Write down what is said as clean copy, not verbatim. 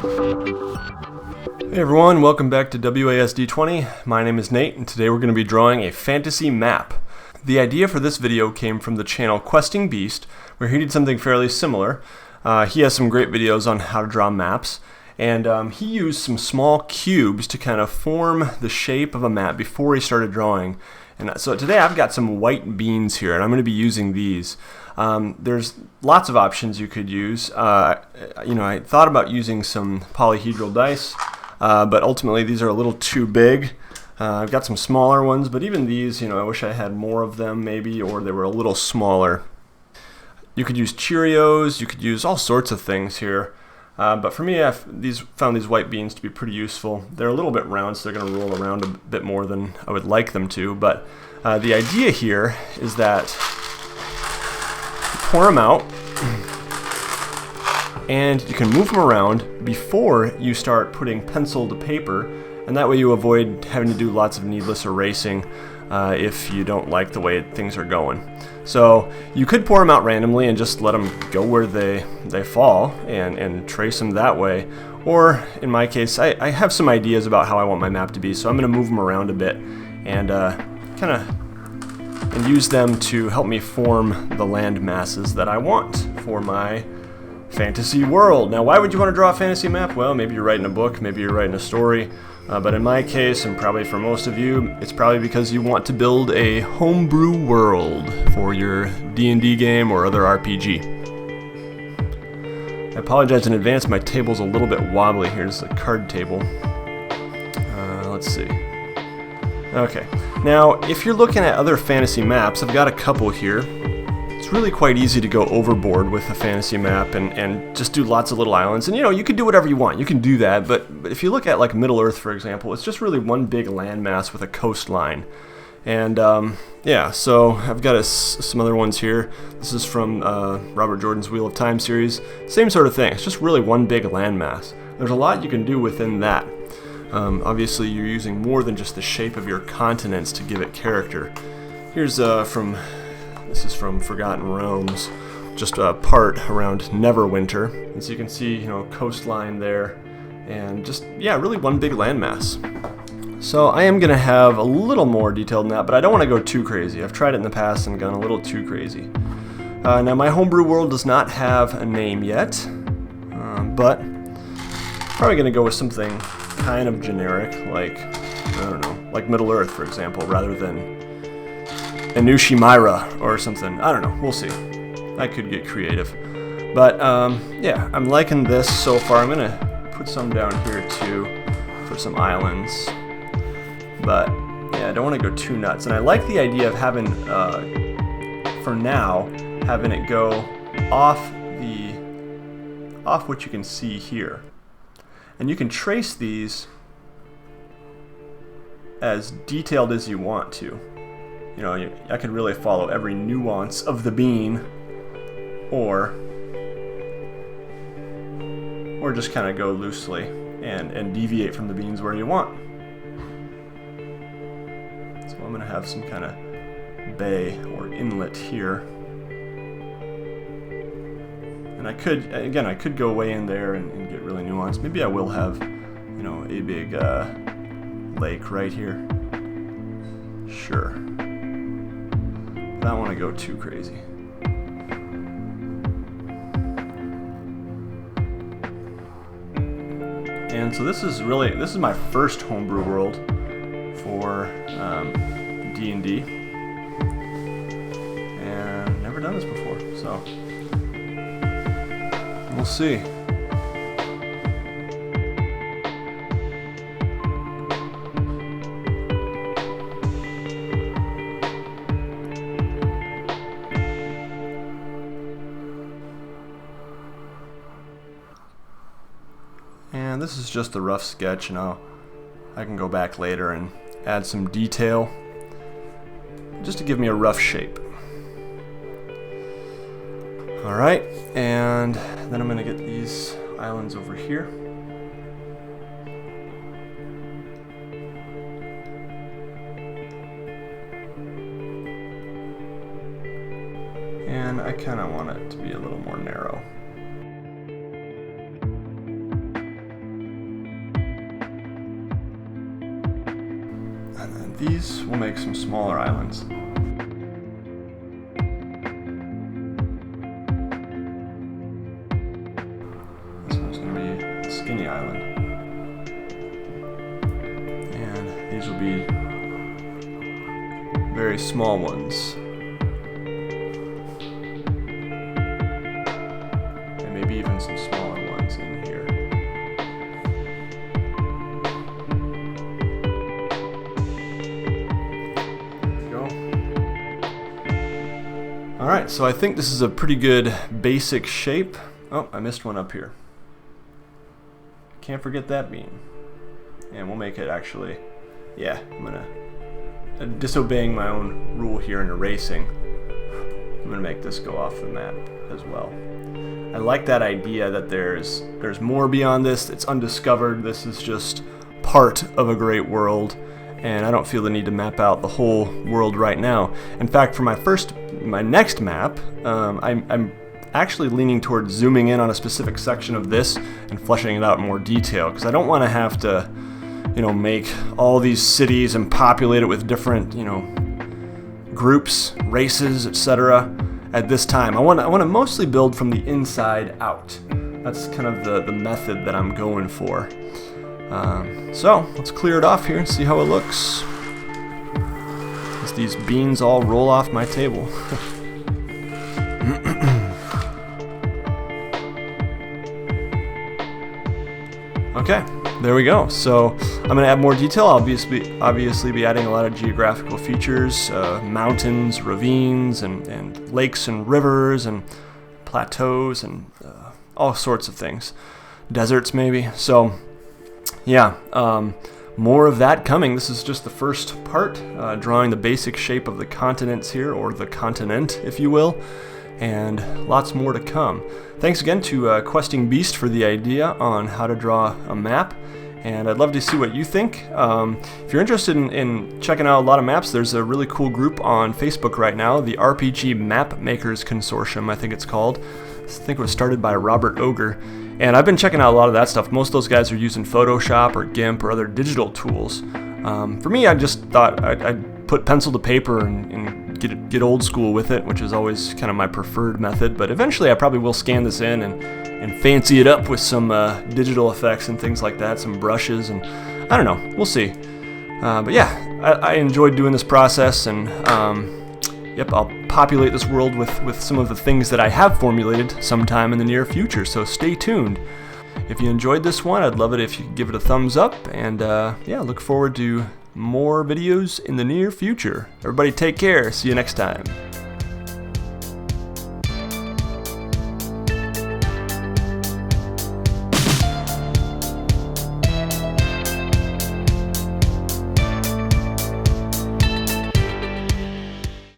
Hey everyone, welcome back to WASD20. My name is Nate, and today we're going to be drawing a fantasy map. The idea for this video came from the channel Questing Beast, where he did something fairly similar. He has some great videos on how to draw maps, and he used some small cubes to kind of form the shape of a map before he started drawing. And so today I've got some white beans here, and I'm going to be using these. There's lots of options you could use. I thought about using some polyhedral dice, but ultimately these are a little too big. I've got some smaller ones, but even these, I wish I had more of them maybe, or they were a little smaller. You could use Cheerios, you could use all sorts of things here. But for me, I've found these white beans to be pretty useful. They're a little bit round, so they're going to roll around a bit more than I would like them to. But the idea here is that you pour them out, and you can move them around before you start putting pencil to paper, and that way you avoid having to do lots of needless erasing if you don't like the way things are going. So you could pour them out randomly and just let them go where they fall and trace them that way. Or in my case, I have some ideas about how I want my map to be, so I'm going to move them around a bit and and use them to help me form the land masses that I want for my fantasy world. Now, why would you want to draw a fantasy map? Well, maybe you're writing a book, maybe you're writing a story. But in my case, and probably for most of you, it's probably because you want to build a homebrew world for your D&D game or other RPG. I apologize in advance, my table's a little bit wobbly here. This is a card table. Let's see. Okay, now if you're looking at other fantasy maps, I've got a couple here. It's really quite easy to go overboard with a fantasy map and just do lots of little islands. And you can do whatever you want. You can do that, but if you look at like Middle-earth, for example, it's just really one big landmass with a coastline. And yeah, so I've got some other ones here. This is from Robert Jordan's Wheel of Time series. Same sort of thing. It's just really one big landmass. There's a lot you can do within that. Obviously, you're using more than just the shape of your continents to give it character. Here's This is from Forgotten Realms, just a part around Neverwinter. As you can see, coastline there, and just, yeah, really one big landmass. So I am going to have a little more detailed than that, but I don't want to go too crazy. I've tried it in the past and gone a little too crazy. Now, my homebrew world does not have a name yet, but probably going to go with something kind of generic, like, I don't know, like Middle-earth, for example, rather than Anushimira or something. I don't know. We'll see. I could get creative. But, yeah, I'm liking this so far. I'm going to put some down here, too, for some islands. But, yeah, I don't want to go too nuts. And I like the idea of having, for now, having it go off what you can see here. And you can trace these as detailed as you want to. I could really follow every nuance of the bean, or just kind of go loosely and deviate from the beans where you want. So I'm going to have some kind of bay or inlet here. And I could go way in there and get really nuanced. Maybe I will have, a big lake right here. Sure. I don't want to go too crazy. And so this is my first homebrew world for D&D, and never done this before, so we'll see. And this is just a rough sketch, and I can go back later and add some detail just to give me a rough shape. Alright, and then I'm going to get these islands over here. And I kind of want it to be a little more narrow. these will make some smaller islands. This one's going to be a skinny island. And these will be very small ones. And maybe even some smaller ones in here. Alright, so I think this is a pretty good basic shape. Oh, I missed one up here. Can't forget that bean. And we'll make it actually, yeah, I'm disobeying my own rule here in erasing. I'm gonna make this go off the map as well. I like that idea that there's more beyond this. It's undiscovered. This is just part of a great world. And I don't feel the need to map out the whole world right now. In fact, for my next map, I'm actually leaning towards zooming in on a specific section of this and fleshing it out in more detail, because I don't want to have to, make all these cities and populate it with different, groups, races, etc. at this time. I want to mostly build from the inside out. That's kind of the method that I'm going for. So let's clear it off here and see how it looks as these beans all roll off my table. Okay, there we go. So I'm going to add more detail. I'll obviously be adding a lot of geographical features, mountains, ravines, and lakes and rivers and plateaus and all sorts of things. Deserts maybe. So yeah, more of that coming. This is just the first part, drawing the basic shape of the continents here, or the continent, if you will, and lots more to come. Thanks again to Questing Beast for the idea on how to draw a map, and I'd love to see what you think. If you're interested in checking out a lot of maps, there's a really cool group on Facebook right now, the RPG Map Makers Consortium, I think it's called. I think it was started by Robert Ogre. And I've been checking out a lot of that stuff. Most of those guys are using Photoshop or GIMP or other digital tools. For me, I just thought I'd put pencil to paper and get old school with it, which is always kind of my preferred method. But eventually I probably will scan this in and fancy it up with some digital effects and things like that, some brushes, and I don't know, we'll see. But yeah, I enjoyed doing this process, and yep, I'll populate this world with some of the things that I have formulated sometime in the near future, so stay tuned. If you enjoyed this one, I'd love it if you could give it a thumbs up, and yeah, look forward to more videos in the near future. Everybody take care. See you next time.